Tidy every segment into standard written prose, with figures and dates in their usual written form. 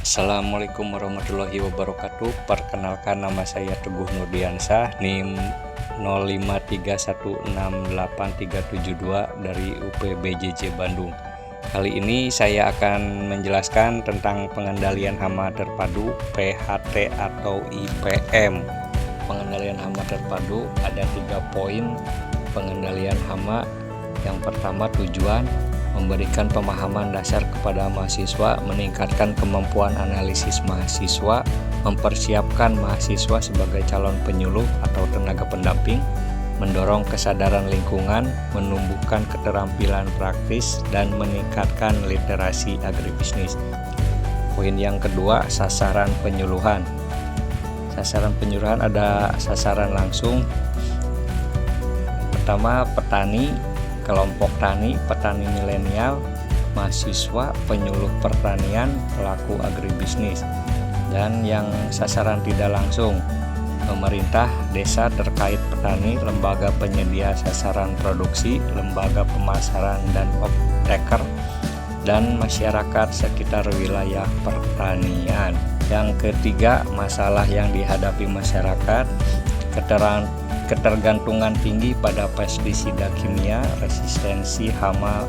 Assalamualaikum warahmatullahi wabarakatuh. Perkenalkan, nama saya Teguh Nurdiansyah, NIM 0531683372 dari UPBJJ Bandung. Kali ini saya akan menjelaskan tentang pengendalian hama terpadu PHT atau IPM. Pengendalian hama terpadu ada 3 poin pengendalian hama. Yang pertama, tujuan memberikan pemahaman dasar kepada mahasiswa, meningkatkan kemampuan analisis mahasiswa, mempersiapkan mahasiswa sebagai calon penyuluh atau tenaga pendamping, mendorong kesadaran lingkungan, menumbuhkan keterampilan praktis, dan meningkatkan literasi agribisnis. Poin yang kedua, sasaran penyuluhan. Sasaran penyuluhan ada sasaran langsung. Pertama, petani, kelompok tani, petani milenial, mahasiswa, penyuluh pertanian, pelaku agribisnis. Dan yang sasaran tidak langsung, pemerintah, desa terkait petani, lembaga penyedia sasaran produksi, lembaga pemasaran dan optaker, dan masyarakat sekitar wilayah pertanian. Yang ketiga, masalah yang dihadapi masyarakat, ketergantungan tinggi pada pestisida kimia, resistensi hama,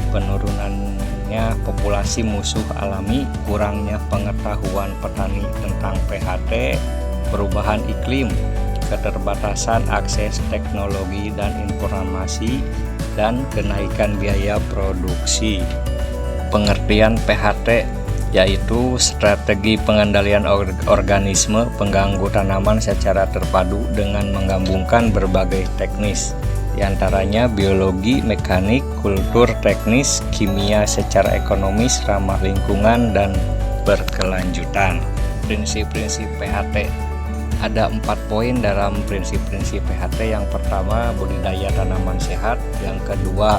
penurunannya populasi musuh alami, kurangnya pengetahuan petani tentang PHT, perubahan iklim, keterbatasan akses teknologi dan informasi, dan kenaikan biaya produksi. Pengertian PHT yaitu strategi pengendalian organisme pengganggu tanaman secara terpadu dengan menggabungkan berbagai teknis, diantaranya biologi, mekanik, kultur, teknis, kimia secara ekonomis, ramah lingkungan, dan berkelanjutan. Prinsip-prinsip PHT ada 4 poin dalam prinsip-prinsip PHT. Yang pertama, budidaya tanaman sehat. Yang kedua,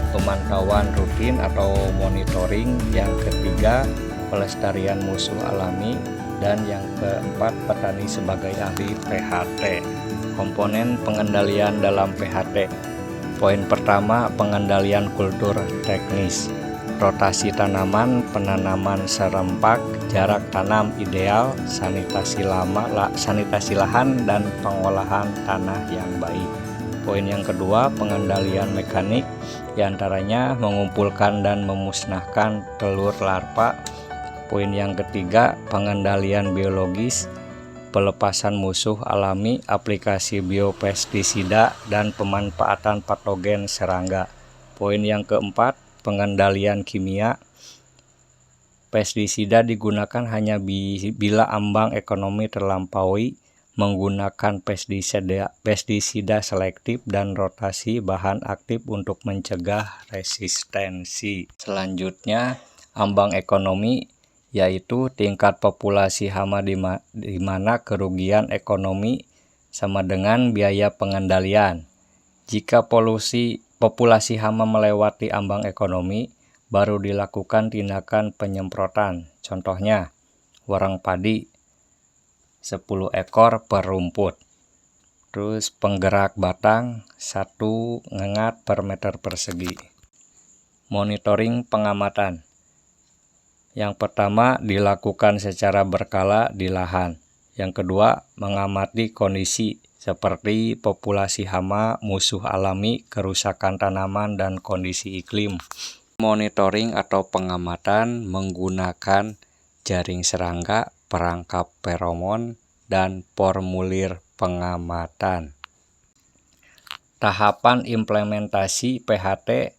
pemantauan rutin atau monitoring. Yang ketiga, pelestarian musuh alami. Dan yang keempat, petani sebagai ahli PHT. Komponen pengendalian dalam PHT. Poin pertama, pengendalian kultur teknis. Rotasi tanaman, penanaman serempak, jarak tanam ideal, sanitasi lahan, dan pengolahan tanah yang baik. Poin yang kedua, pengendalian mekanik, diantaranya mengumpulkan dan memusnahkan telur larva. Poin yang ketiga, pengendalian biologis, pelepasan musuh alami, aplikasi biopestisida, dan pemanfaatan patogen serangga. Poin yang keempat, pengendalian kimia. Pestisida digunakan hanya bila ambang ekonomi terlampaui, menggunakan pestisida selektif dan rotasi bahan aktif untuk mencegah resistensi. Selanjutnya, ambang ekonomi yaitu tingkat populasi hama di mana kerugian ekonomi sama dengan biaya pengendalian. Jika populasi hama melewati ambang ekonomi, baru dilakukan tindakan penyemprotan. Contohnya, warang padi 10 ekor per rumput. Terus penggerak batang 1 ngengat per meter persegi. Monitoring pengamatan. Yang pertama, dilakukan secara berkala di lahan. Yang kedua, mengamati kondisi seperti populasi hama, musuh alami, kerusakan tanaman, dan kondisi iklim. Monitoring atau pengamatan menggunakan jaring serangga, perangkap feromon, dan formulir pengamatan. Tahapan implementasi PHT.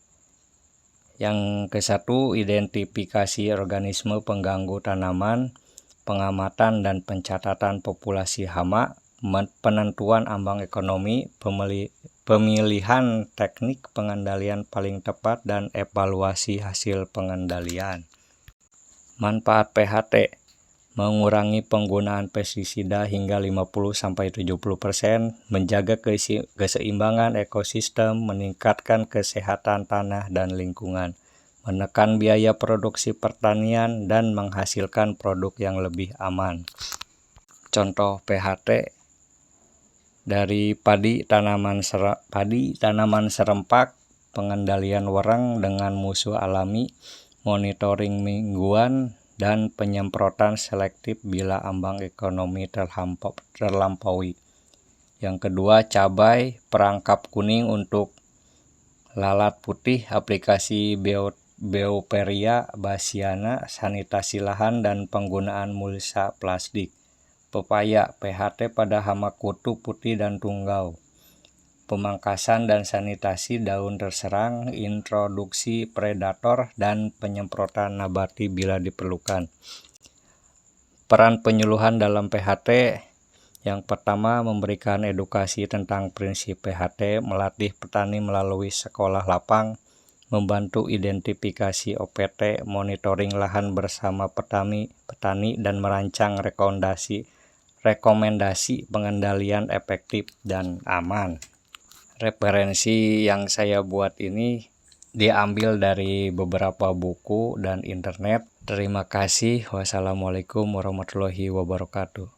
Yang ke-1, identifikasi organisme pengganggu tanaman, pengamatan dan pencatatan populasi hama, penentuan ambang ekonomi, pemilihan teknik pengendalian paling tepat, dan evaluasi hasil pengendalian. Manfaat PHT: mengurangi penggunaan pestisida hingga 50-70%, menjaga keseimbangan ekosistem, meningkatkan kesehatan tanah dan lingkungan, menekan biaya produksi pertanian, dan menghasilkan produk yang lebih aman. Contoh PHT dari padi tanaman serempak, pengendalian wereng dengan musuh alami, monitoring mingguan dan penyemprotan selektif bila ambang ekonomi terlampaui. Yang kedua, cabai, perangkap kuning untuk lalat putih, aplikasi Bioperia bassiana, sanitasi lahan, dan penggunaan mulsa plastik. Pepaya, PHT pada hama kutu putih dan tungau. Pemangkasan dan sanitasi daun terserang, introduksi predator, dan penyemprotan nabati bila diperlukan. Peran penyuluhan dalam PHT: yang pertama, memberikan edukasi tentang prinsip PHT, melatih petani melalui sekolah lapang, membantu identifikasi OPT, monitoring lahan bersama petani, dan merancang rekomendasi pengendalian efektif dan aman. Referensi yang saya buat ini diambil dari beberapa buku dan internet. Terima kasih. Wassalamualaikum warahmatullahi wabarakatuh.